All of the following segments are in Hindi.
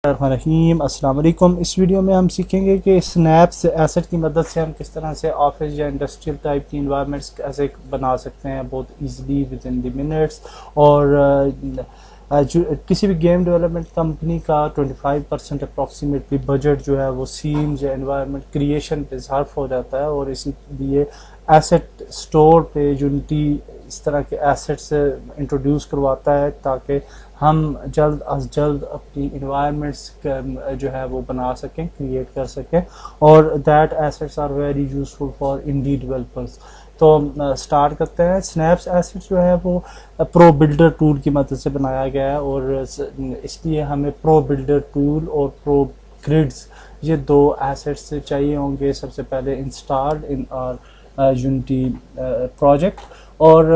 रहीम अस्सलाम वालेकुम। इस वीडियो में हम सीखेंगे कि स्नैप्स एसेट की मदद से हम किस तरह से ऑफिस या इंडस्ट्रियल टाइप की इन्वायरमेंट्स कैसे बना सकते हैं बहुत easily with in the minutes. और किसी भी गेम डेवलपमेंट कंपनी का 25% अप्रॉक्सीमेटली बजट जो है वो सीन्स या इन्वायरमेंट क्रिएशन पे सर्फ हो जाता है, और इसीलिए एसेट स्टोर पे यूनिटी इस तरह के एसेट्स इंट्रोड्यूस करवाता है ताकि हम जल्द अज जल्द अपनी इन्वायरमेंट्स जो है वो बना सकें, क्रिएट कर सकें, और that assets are very useful for indie developers. तो स्टार्ट करते हैं। स्नैप्स एसेट जो है वो प्रो बिल्डर टूल की मदद से बनाया गया है, और इसलिए हमें प्रो बिल्डर टूल और प्रो ग्रिड्स ये दो एसेट्स चाहिए होंगे सबसे पहले installed in our Unity project. और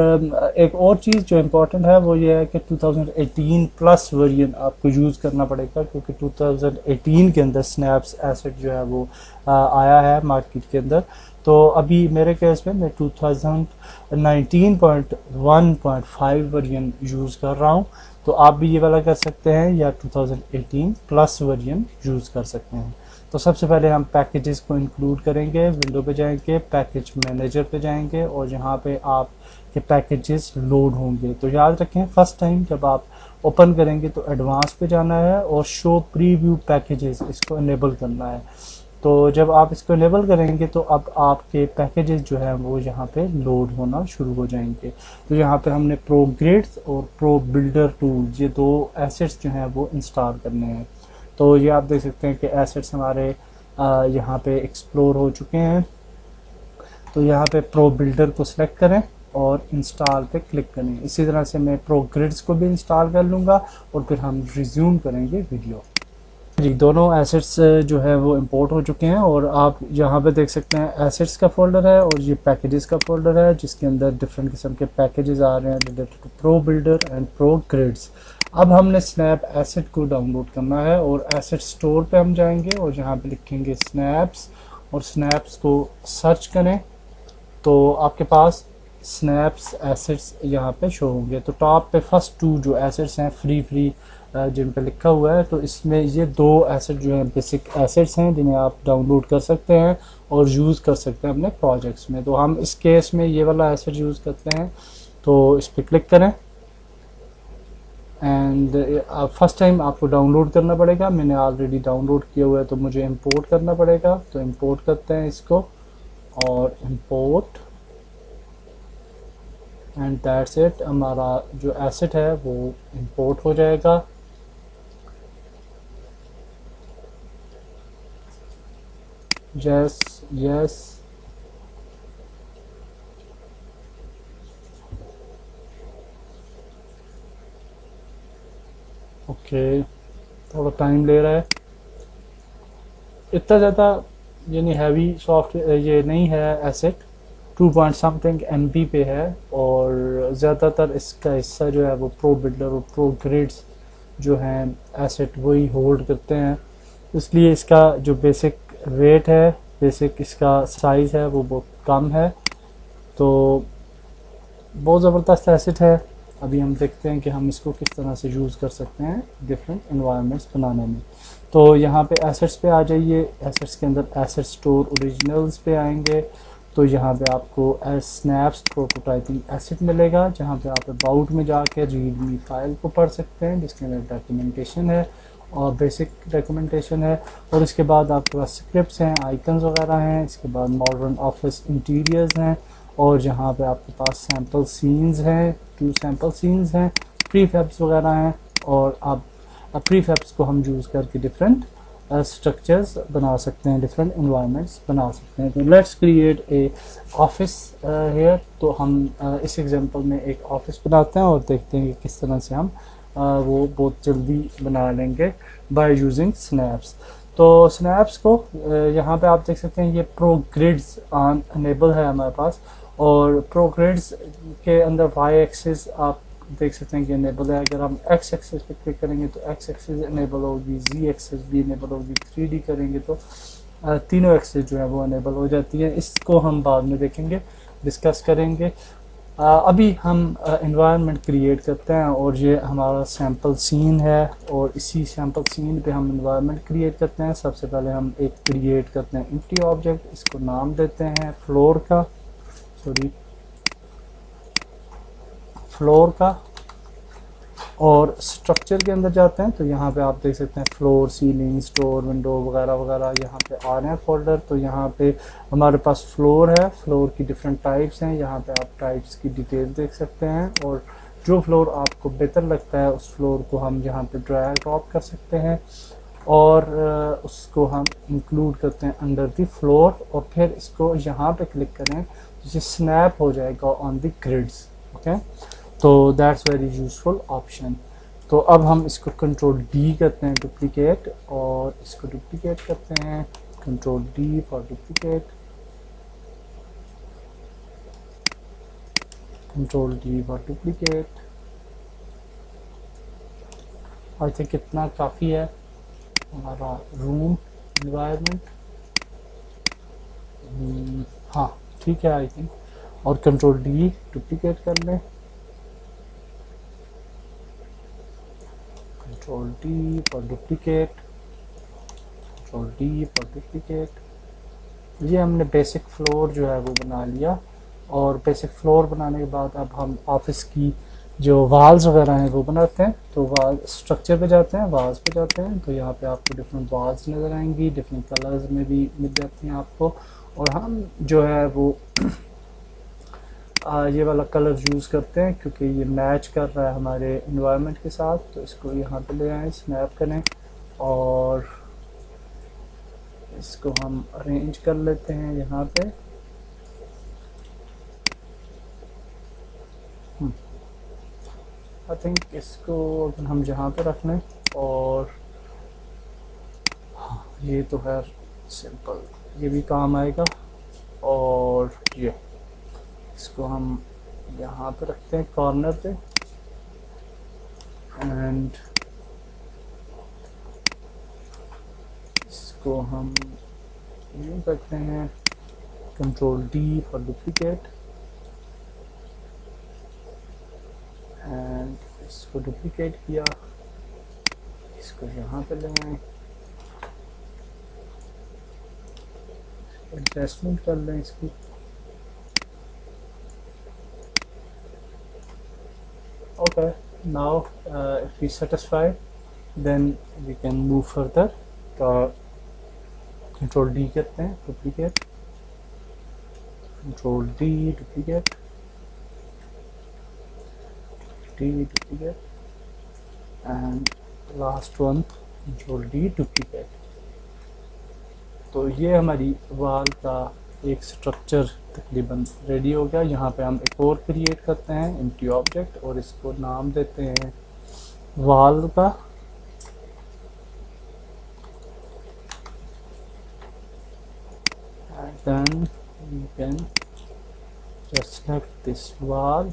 एक और चीज़ जो इम्पोर्टेंट है वो ये है कि 2018 प्लस वर्जन आपको यूज़ करना पड़ेगा, क्योंकि 2018 के अंदर स्नैप्स एसेट जो है वो आया है मार्केट के अंदर। तो अभी मेरे केस में मैं 2019.1.5 वर्जन यूज़ कर रहा हूँ, तो आप भी ये वाला कर सकते हैं या 2018 प्लस वर्जन यूज़ कर सकते हैं। तो सबसे पहले हम पैकेजेस को इंक्लूड करेंगे, विंडो पे जाएंगे, पैकेज मैनेजर पे जाएंगे, और यहाँ पे आप के पैकेजेस लोड होंगे। तो याद रखें फर्स्ट टाइम जब आप ओपन करेंगे तो एडवांस पे जाना है और शो प्रीव्यू पैकेजेस इसको इनेबल करना है। तो जब आप इसको इनेबल करेंगे तो अब आपके पैकेजेस जो है वो यहाँ पे लोड होना शुरू हो जाएंगे। तो यहाँ पे हमने प्रो ग्रिड्स और प्रो बिल्डर टूल ये दो एसेट्स जो हैं वो इंस्टॉल करने हैं। तो ये आप देख सकते हैं कि एसेट्स हमारे यहाँ पे एक्सप्लोर हो चुके हैं। तो यहाँ पे प्रो बिल्डर को सिलेक्ट करें और इंस्टॉल पे क्लिक करें। इसी तरह से मैं प्रो ग्रिड्स को भी इंस्टॉल कर लूँगा और फिर हम रिज्यूम करेंगे वीडियो। जी, दोनों एसेट्स जो है वो इंपोर्ट हो चुके हैं, और आप यहाँ पे देख सकते हैं एसेट्स का फोल्डर है और ये पैकेजेस का फोल्डर है, जिसके अंदर डिफरेंट किस्म के पैकेजेस आ रहे हैं related to ProBuilder and ProGrids. अब हमने स्नैप एसेट को डाउनलोड करना है, और एसेट स्टोर पे हम जाएंगे और यहाँ पे लिखेंगे स्नैप्स, और स्नैप्स को सर्च करें तो आपके पास स्नैप्स एसेट्स यहाँ पे शो होंगे। तो टॉप पे फर्स्ट टू जो एसेट्स हैं फ्री जिन पे लिखा हुआ है, तो इसमें ये दो एसेट जो हैं बेसिक एसेट्स हैं जिन्हें आप डाउनलोड कर सकते हैं और यूज़ कर सकते हैं अपने प्रोजेक्ट्स में। तो हम इस केस में ये वाला एसेट यूज़ करते हैं, तो इस पर क्लिक करें। एंड फर्स्ट टाइम आपको डाउनलोड करना पड़ेगा, मैंने ऑलरेडी डाउनलोड किया हुआ है तो मुझे इंपोर्ट करना पड़ेगा। तो इंपोर्ट करते हैं इसको, और इंपोर्ट, एंड दैट्स इट, हमारा जो एसेट है वो इंपोर्ट हो जाएगा। यस यस, ओके, थोड़ा टाइम ले रहा है। इतना ज़्यादा यानी हैवी सॉफ्टवेयर ये नहीं है एसेट, 2 पॉइंट समथिंग MB पे है, और ज़्यादातर इसका हिस्सा जो है वो प्रो बिल्डर और प्रो ग्रिड्स जो हैं एसेट वही होल्ड करते हैं, इसलिए इसका जो बेसिक रेट है, बेसिक इसका साइज़ है वो बहुत कम है। तो बहुत ज़बरदस्त एसेट है। अभी हम देखते हैं कि हम इसको किस तरह से यूज़ कर सकते हैं डिफरेंट इन्वायरमेंट्स बनाने में। तो यहाँ पे एसेट्स पे आ जाइए, एसेट्स के अंदर एसेट स्टोर ओरिजिनल्स पे आएंगे, तो यहाँ पे आपको स्नैप्स प्रोटोटाइपिंग एसेट मिलेगा, जहाँ पे आप अबाउट में जाके रीडमी फाइल को पढ़ सकते हैं जिसके अंदर डॉक्यूमेंटेशन है और बेसिक डॉक्यूमेंटेशन है, और इसके बाद आपके पास स्क्रिप्ट्स हैं, आइकन्स वगैरह हैं, इसके बाद मॉडर्न ऑफिस इंटीरियर्स हैं, और जहाँ पे आपके पास सैम्पल सीन्स हैं, 2 सैम्पल सीन्स हैं, प्रीफैब्स वगैरह हैं, और आप प्रीफैब्स को हम यूज़ करके डिफरेंट स्ट्रक्चर्स बना सकते हैं, डिफरेंट इन्वायरमेंट्स बना सकते हैं। तो let's create a office here. तो हम इस एग्जांपल में एक ऑफिस बनाते हैं और देखते हैं कि किस तरह से हम वो बहुत जल्दी बना लेंगे बाय यूजिंग स्नैप्स। तो स्नैप्स को यहाँ पे आप देख सकते हैं ये प्रो ग्रिड्स ऑन अनेबल है हमारे पास, और प्रो ग्रिड्स के अंदर वाई एक्सिस आप देख सकते हैं कि इनेबल है। अगर हम एक्स एक्सिस पे क्लिक करेंगे तो एक्स एक्सिस इनेबल होगी, जी एक्सिस भी इनेबल होगी, 3D करेंगे तो तीनों एक्सिस जो है वो इनेबल हो जाती है। इसको हम बाद में देखेंगे, डिस्कस करेंगे। अभी हम इन्वायरमेंट क्रिएट करते हैं और ये हमारा सैम्पल सीन है और इसी सैम्पल सीन पे हम इन्वायरमेंट क्रिएट करते हैं। सबसे पहले हम एक क्रिएट करते हैं एम्प्टी ऑब्जेक्ट, इसको नाम देते हैं फ्लोर का, फ्लोर का। और स्ट्रक्चर के अंदर जाते हैं तो यहाँ पे आप देख सकते हैं फ्लोर, सीलिंग, स्टोर, विंडो वगैरह वगैरह यहाँ पे आ रहे हैं फोल्डर। तो यहाँ पे हमारे पास फ्लोर है, फ्लोर की डिफरेंट टाइप्स हैं, यहाँ पे आप टाइप्स की डिटेल देख सकते हैं और जो फ्लोर आपको बेहतर लगता है उस फ्लोर को हम यहाँ पे ड्रैग ड्रॉप कर सकते हैं और उसको हम इंक्लूड करते हैं अंडर द फ्लोर और फिर इसको यहाँ पे क्लिक करें तो ये स्नैप हो जाएगा ऑन द ग्रिड्स। ओके, तो दैट्स वेरी यूजफुल ऑप्शन। तो अब हम इसको कंट्रोल डी करते हैं डुप्लीकेट और इसको डुप्लीकेट करते हैं, control D for duplicate, control D for duplicate. I think इतना काफ़ी है हमारा रूम इन्वायरमेंट। हाँ ठीक है आई थिंक, और कंट्रोल डी डुप्लीकेट कर लें, control D for duplicate, control D for duplicate. ये हमने बेसिक फ्लोर जो है वो बना लिया और बेसिक फ्लोर बनाने के बाद अब हम ऑफिस की जो वाल्स वगैरह हैं वो बनाते हैं। तो वाल स्ट्रक्चर पे जाते हैं, वाल्स पे जाते हैं तो यहाँ पे आपको डिफरेंट वाल्स नज़र आएंगी, डिफरेंट कलर्स में भी मिल जाती हैं आपको। और हम जो है वो ये वाला कलर यूज़ करते हैं क्योंकि ये मैच कर रहा है हमारे इन्वायरमेंट के साथ। तो इसको यहाँ पे ले आएँ, स्नैप करें और इसको हम अरेंज कर लेते हैं यहाँ पे। आई थिंक इसको हम जहाँ पे रख लें और हाँ ये तो है सिंपल, ये भी काम आएगा। और ये इसको हम यहाँ पे रखते हैं कॉर्नर पे एंड इसको हम यूँ करते हैं, control D for duplicate and इसको डुप्लीकेट किया, इसको यहाँ पे ले आए, एडजस्टमेंट कर लें इसकी। Okay, now if we satisfied then we can move further। तो कंट्रोल डी करते हैं duplicate, control D duplicate, D duplicate and last one control D duplicate. तो ये हमारी वाल का एक स्ट्रक्चर तकरीबन रेडी हो गया। यहाँ पे हम एक और क्रिएट करते हैं एम्प्टी ऑब्जेक्ट और इसको नाम देते हैं वाल का। then you can just select this wall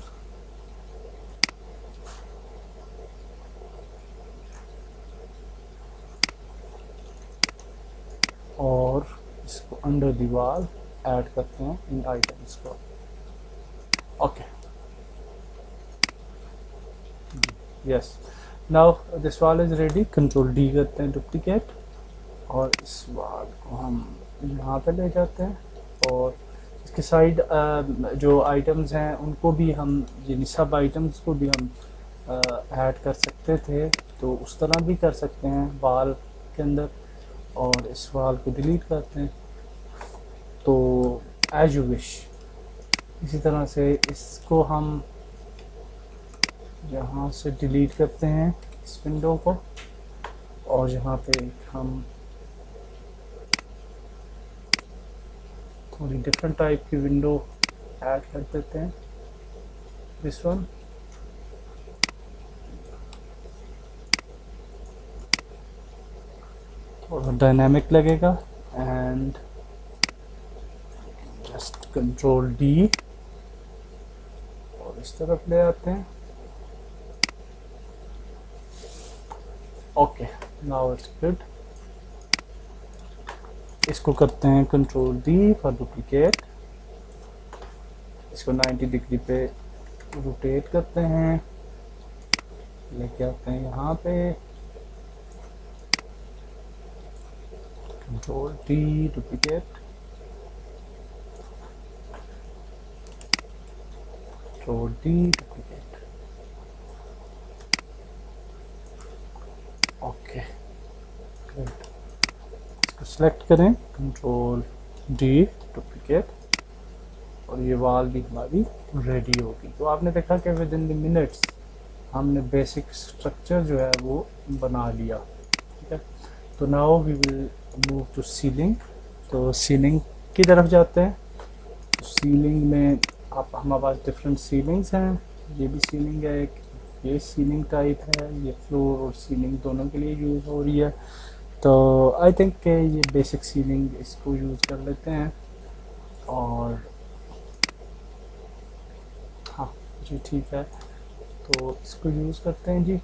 और इसको अंडर दी वॉल ऐड करते हैं इन आइटम्स को। Okay yes, now this wall is ready. Control D करते हैं डुप्लीकेट और इस वॉल को हम यहाँ पे ले जाते हैं और इसके साइड जो आइटम्स हैं उनको भी हम, यानी सब आइटम्स को भी हम ऐड कर सकते थे, तो उस तरह भी कर सकते हैं वॉल के अंदर। और इस वॉल को डिलीट करते हैं तो एज यू विश। इसी तरह से इसको हम यहाँ से डिलीट करते हैं इस विंडो को और यहाँ पे हम थोड़ी डिफरेंट टाइप की विंडो ऐड कर देते हैं, दिस वन। थोड़ा डायनामिक लगेगा एंड जस्ट कंट्रोल डी और इस तरफ ले आते हैं। Okay, now it's good. इसको करते हैं कंट्रोल डी फॉर डुप्लीकेट, इसको 90 डिग्री पे रोटेट करते हैं, लेके आते हैं यहाँ पे, control D duplicate, control D duplicate, okay good. इसको सेलेक्ट करें, कंट्रोल डी डुप्लीकेट, और ये वाल भी हमारी रेडी होगी। तो आपने देखा कि विद इन द मिनट्स हमने बेसिक स्ट्रक्चर जो है वो बना लिया, ठीक है। तो now we will move to ceiling. तो सीलिंग की तरफ जाते हैं। तो सीलिंग में आप हमारे पास डिफरेंट सीलिंग्स हैं, ये भी सीलिंग है एक, ये सीलिंग टाइप है, ये फ्लोर और सीलिंग दोनों के लिए यूज़ हो रही है। तो आई थिंक कि ये बेसिक सीलिंग इसको यूज़ कर लेते हैं, और हाँ जी ठीक है, तो इसको यूज़ करते हैं जी।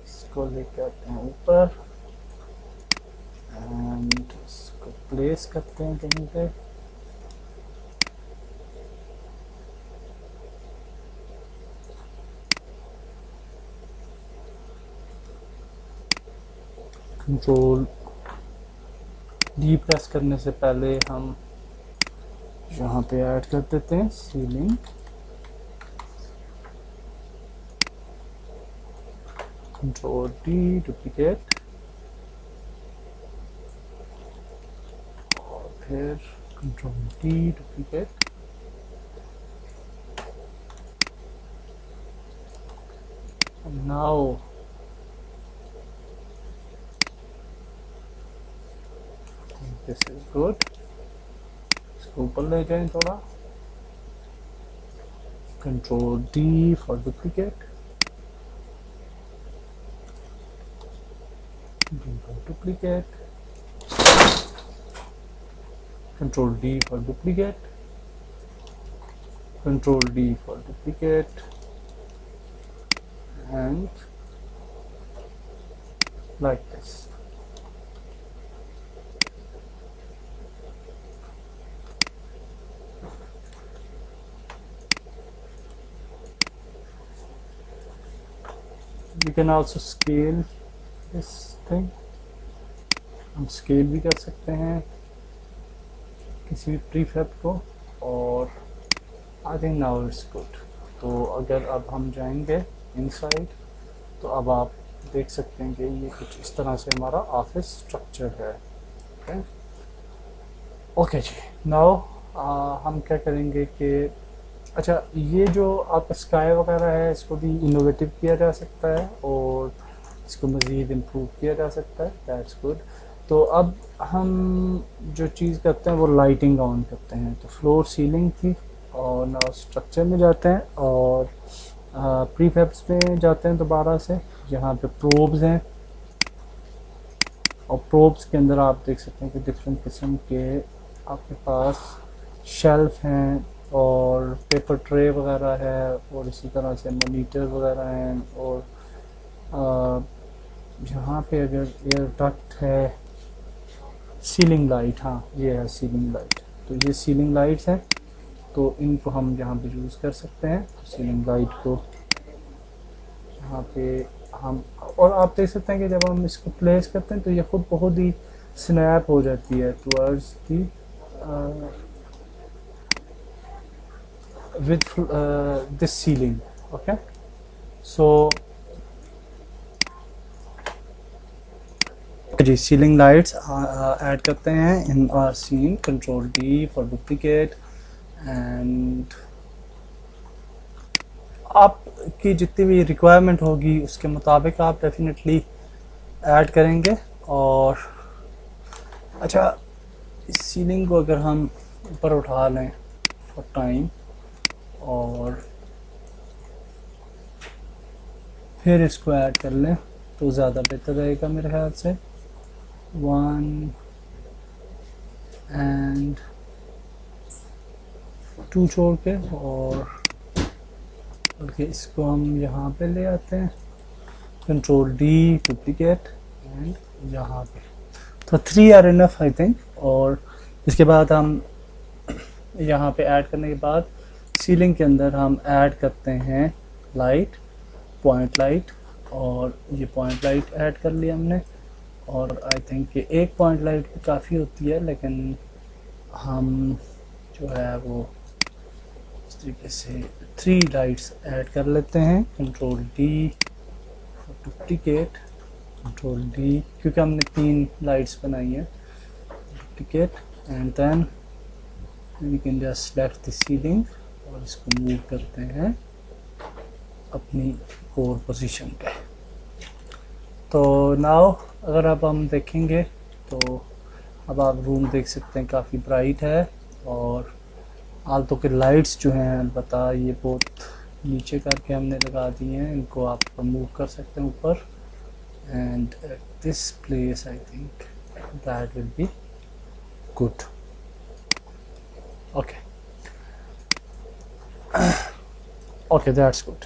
इसको लेके आते हैं ऊपर एंड इसको प्लेस करते हैं कहीं पे, कंट्रोल डी प्रेस करने से पहले हम यहाँ पे ऐड कर देते हैं सीलिंग, कंट्रोल डी डुप्लीकेट, और फिर control D duplicate, now this is good. इसको ऊपर ले जाएं थोड़ा, control D for duplicate, D for duplicate, control D for duplicate, control D for duplicate, and like this. You can also scale this thing, हम स्केल भी कर सकते हैं किसी भी प्रीफैब को, और I think now it's good. तो अगर अब हम जाएंगे इनसाइड, तो अब आप देख सकते हैं कि ये कुछ इस तरह से हमारा ऑफिस स्ट्रक्चर है। ओके जी, नाउ हम क्या करेंगे कि अच्छा, ये जो आपका स्काई वगैरह है इसको भी इनोवेटिव किया जा सकता है और इसको मज़ीद इम्प्रूव किया जा सकता है, दैट्स गुड। तो अब हम जो चीज़ करते हैं वो लाइटिंग ऑन करते हैं। तो फ्लोर सीलिंग थी, और नाउ स्ट्रक्चर में जाते हैं और प्रीफैब्स में जाते हैं दोबारा से। यहाँ पे प्रोब्स हैं, और प्रोब्स के अंदर आप देख सकते हैं कि डिफरेंट किस्म के आपके पास शेल्फ हैं और पेपर ट्रे वगैरह है, और इसी तरह से मॉनिटर वगैरह हैं, और यहाँ पे अगर एयर डक्ट है, सीलिंग लाइट, हाँ ये है सीलिंग लाइट। तो ये सीलिंग लाइट्स हैं, तो इनको हम यहाँ पे यूज़ कर सकते हैं। तो सीलिंग लाइट को यहाँ पे हम, और आप देख सकते हैं कि जब हम इसको प्लेस करते हैं तो ये खुद बहुत ही स्नैप हो जाती है towards the with this ceiling. Okay, so जी सीलिंग लाइट्स ऐड करते हैं in our scene, control D for duplicate, and आपकी जितनी भी रिक्वायरमेंट होगी उसके मुताबिक आप डेफिनेटली ऐड करेंगे। और अच्छा, इस सीलिंग को अगर हम ऊपर उठा लें फॉर टाइम और फिर इसको ऐड कर लें तो ज़्यादा बेहतर रहेगा मेरे ख्याल से। 1 एंड 2 छोड़ के, और बल्कि इसको हम यहाँ पे ले आते हैं, कंट्रोल डी डुप्लीकेट, एंड यहाँ पे। तो 3 आर इनफ आई थिंक। और इसके बाद हम यहाँ पे ऐड करने के बाद सीलिंग के अंदर हम ऐड करते हैं लाइट, पॉइंट लाइट, और ये पॉइंट लाइट ऐड कर लिया हमने। और आई थिंक कि एक पॉइंट लाइट भी काफ़ी होती है, लेकिन हम जो है वो इस तरीके से 3 लाइट्स ऐड कर लेते हैं। Control D duplicate, control D, क्योंकि हमने 3 लाइट्स बनाई है, duplicate, and then we can just select the ceiling और इसको मूव करते हैं अपनी कोर पोजीशन पे। तो नाउ अगर अब हम देखेंगे तो अब आप रूम देख सकते हैं काफ़ी ब्राइट है, और आलतों के लाइट्स जो हैं अलबत्ता ये बहुत नीचे करके हमने लगा दी हैं, इनको आप मूव कर सकते हैं ऊपर। And at this place I think that will be good. Okay okay, that's good.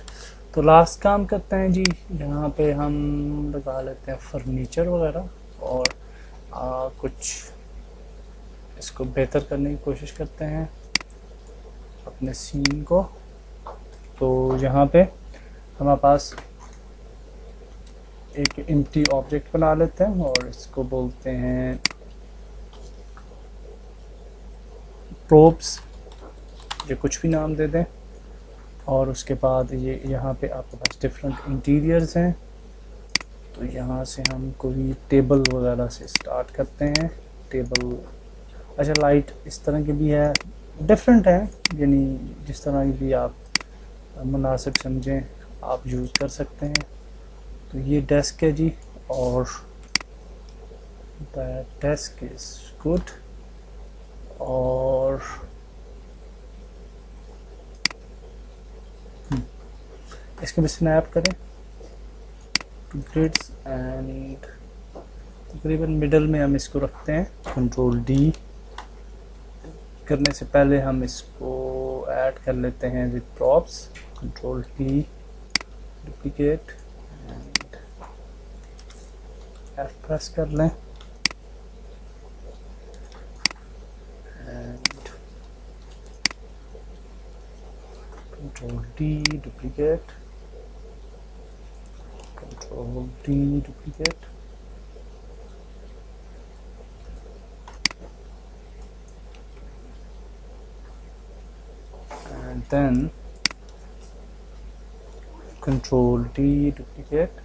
तो लास्ट काम करते हैं जी, यहाँ पे हम लगा लेते हैं फर्नीचर वगैरह, और कुछ इसको बेहतर करने की कोशिश करते हैं अपने सीन को। तो यहाँ पे हमारे पास एक एम्प्टी ऑब्जेक्ट बना लेते हैं और इसको बोलते हैं प्रोब्स, ये कुछ भी नाम दे दें। और उसके बाद ये यहाँ पे आपके पास डिफरेंट इंटीरियर्स हैं, तो यहाँ से हम कोई टेबल वगैरह से स्टार्ट करते हैं। टेबल, अच्छा लाइट इस तरह की भी है, डिफरेंट है, यानी जिस तरह की भी आप मुनासिब समझें आप यूज़ कर सकते हैं। तो ये डेस्क है जी, और डेस्क इज़ गुड। और इसके भी स्नैप करें टू ग्रिड्स, एंड तकरीबन मिडल में हम इसको रखते हैं। कंट्रोल डी करने से पहले हम इसको ऐड कर लेते हैं with props. Control T duplicate and F press कर लें, and control D duplicate, control D duplicate, and then control D duplicate,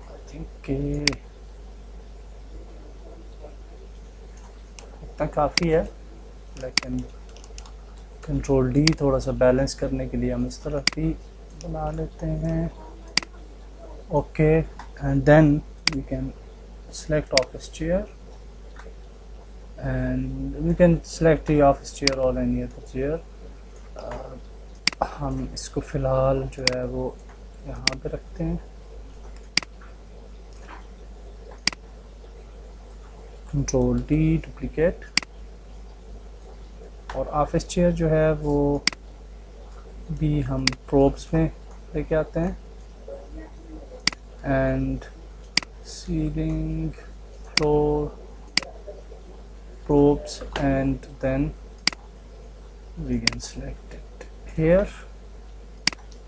I think इतना काफ़ी है, लेकिन कंट्रोल डी थोड़ा सा बैलेंस करने के लिए हम इस तरफ भी बना लेते हैं। Okay, and then we can select office chair, and we can select the office chair or any other chair. हम इसको फ़िलहाल जो है वो यहाँ पे रखते हैं। कंट्रोल डी डुप्लीकेट, और ऑफिस चेयर जो है वो भी हम प्रोब्स में लेके आते हैं, and ceiling, floor, probes, and then we can select it here।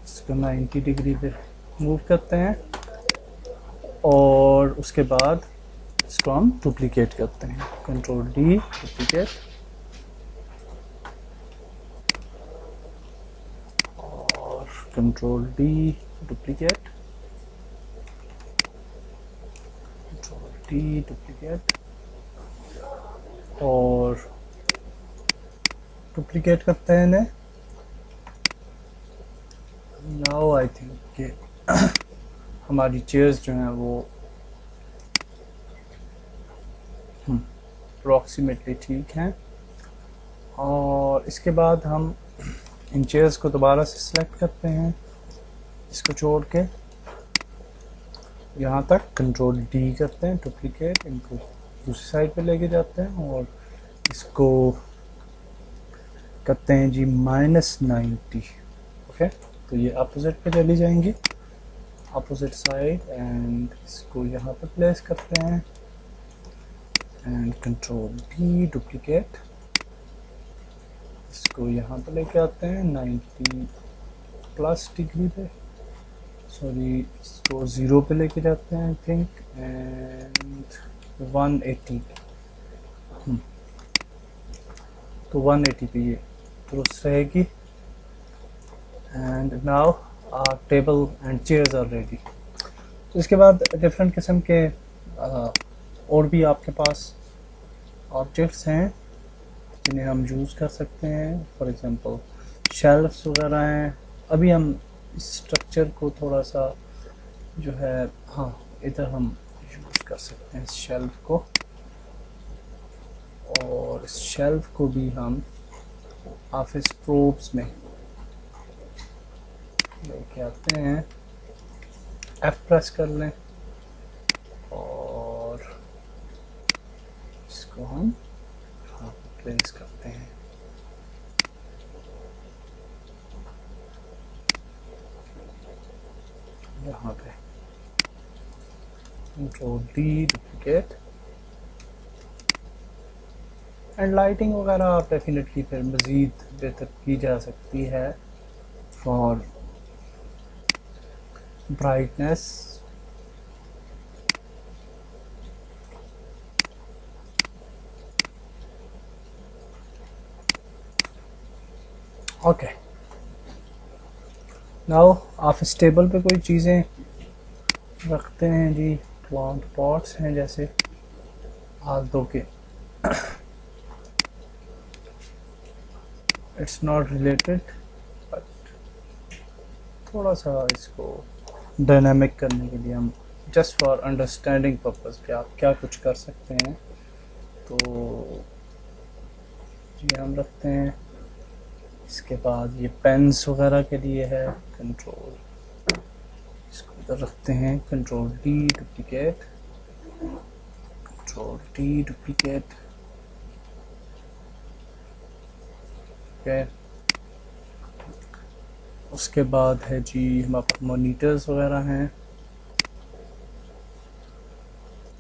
इसको 90 डिग्री पे मूव करते हैं, और उसके बाद इसको हम डुप्लीकेट करते हैं। कंट्रोल डी डुप्लीकेट, और कंट्रोल डी डुप्लीकेट, डुप्लीकेट, और डुप्लीकेट करते हैं इन्हें। नाउ आई थिंक कि हमारी चेयर्स जो हैं वो अप्रॉक्सीमेटली ठीक हैं। और इसके बाद हम इन चेयर्स को दोबारा से सिलेक्ट करते हैं, इसको छोड़ के यहाँ तक कंट्रोल डी करते हैं, डुप्लीकेट, इनको दूसरी साइड पे लेके जाते हैं, और इसको करते हैं जी -90। ओके, तो ये अपोजिट पे चली जाएंगी, अपोजिट साइड, एंड इसको यहाँ पे प्लेस करते हैं। एंड कंट्रोल डी डुप्लीकेट, इसको यहाँ पे लेके आते हैं 90 प्लस डिग्री पे, सॉरी इसको 0 पे लेके जाते हैं आई थिंक, एंड 180, तो 180 पे ये दुरुस्त रहेगी। And now table and chairs are ready. तो इसके बाद डिफरेंट किस्म के और भी आपके पास ऑब्जेक्ट्स हैं जिन्हें हम यूज़ कर सकते हैं। फॉर एग्जांपल शेल्फ्स वगैरह हैं। अभी हम इस स्ट्रक्चर को थोड़ा सा जो है, हाँ इधर हम यूज़ कर सकते हैं इस शेल्फ को, और इस शेल्फ को भी हम ऑफिस प्रोब्स में लेके आते हैं। F प्रेस कर लें और इसको हम प्लेस करते हैं। यहाँ पे control D duplicate, and lighting वगैरह डेफिनेटली फिर मज़ीद बेहतर की जा सकती है for brightness. Okay, now office table पे कोई चीज़ें रखते हैं जी। प्लांट पॉट्स हैं जैसे आल्दो के, इट्स नॉट रिलेटेड बट थोड़ा सा इसको डायनामिक करने के लिए हम जस्ट फॉर अंडरस्टैंडिंग पर्पस कि आप क्या कुछ कर सकते हैं, तो ये हम रखते हैं। इसके बाद ये पेन्स वगैरह के लिए है, कंट्रोल इसको इधर रखते हैं, control D duplicate, control D duplicate. Okay, उसके बाद है जी हमारे पास मॉनिटर्स वगैरह हैं,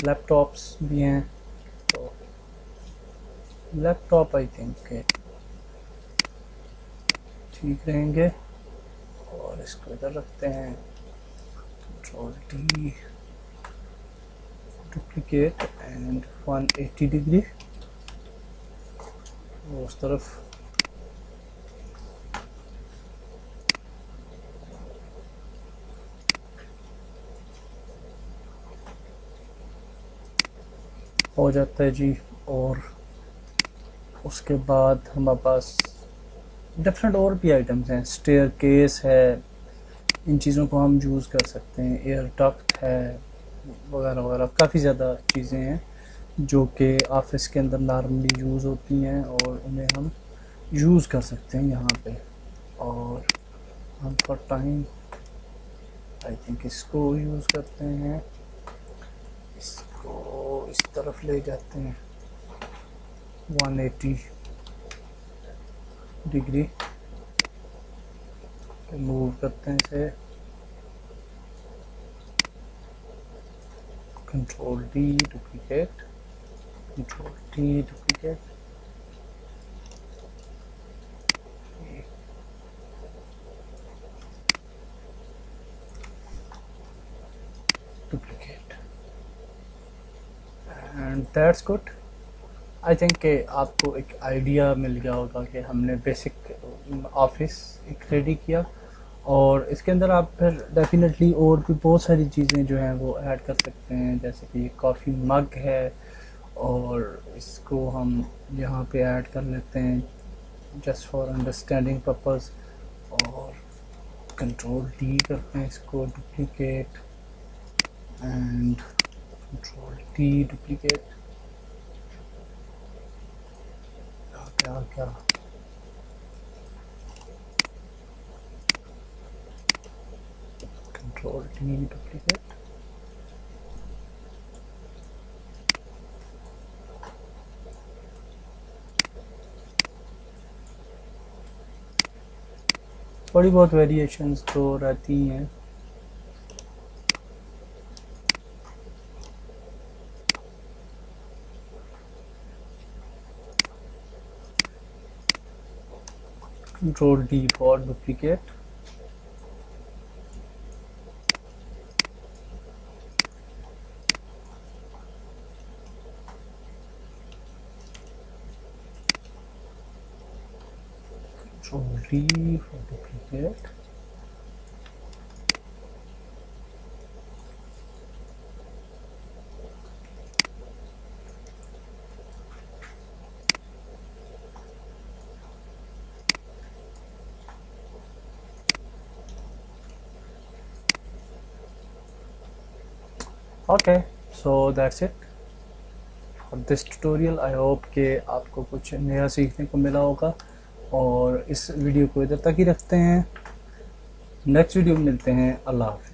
लैपटॉप्स भी हैं। तो लैपटॉप आई थिंक ठीक रहेंगे, और इसको इधर रखते हैं, control D duplicate and 180 degree उस तरफ। हो जाता है जी। और उसके बाद हमारे पास डिफरेंट और भी आइटम्स हैं, स्टेयर केस है, इन चीज़ों को हम यूज़ कर सकते हैं, एयर डक्ट है वगैरह वगैरह, काफ़ी ज़्यादा चीज़ें हैं जो कि ऑफिस के अंदर नॉर्मली यूज़ होती हैं और उन्हें हम यूज़ कर सकते हैं यहाँ पे। और हम फॉर टाइम आई थिंक इसको यूज़ करते हैं, इसको इस तरफ ले जाते हैं 180 डिग्री मूव करते हैं इसे, control D duplicate, control D duplicate, duplicate, and that's good. I think कि आपको एक आइडिया मिल गया होगा कि हमने बेसिक ऑफिस एक रेडी किया, और इसके अंदर आप फिर डेफिनेटली और भी बहुत सारी चीज़ें जो हैं वो ऐड कर सकते हैं, जैसे कि कॉफ़ी मग है और इसको हम यहाँ पे ऐड कर लेते हैं जस्ट फॉर अंडरस्टैंडिंग पर्पस, और कंट्रोल डी करते हैं इसको duplicate and control D duplicate. क्या क्या कंट्रोल डी डुप्लीकेट, थोड़ी बहुत वेरिएशंस तो रहती हैं। Control D for duplicate. Control D for duplicate. Okay, so that's it for this tutorial. I hope कि आपको कुछ नया सीखने को मिला होगा, और इस वीडियो को इधर तक ही रखते हैं। नेक्स्ट वीडियो में मिलते हैं। अल्लाह हाफ़िज़।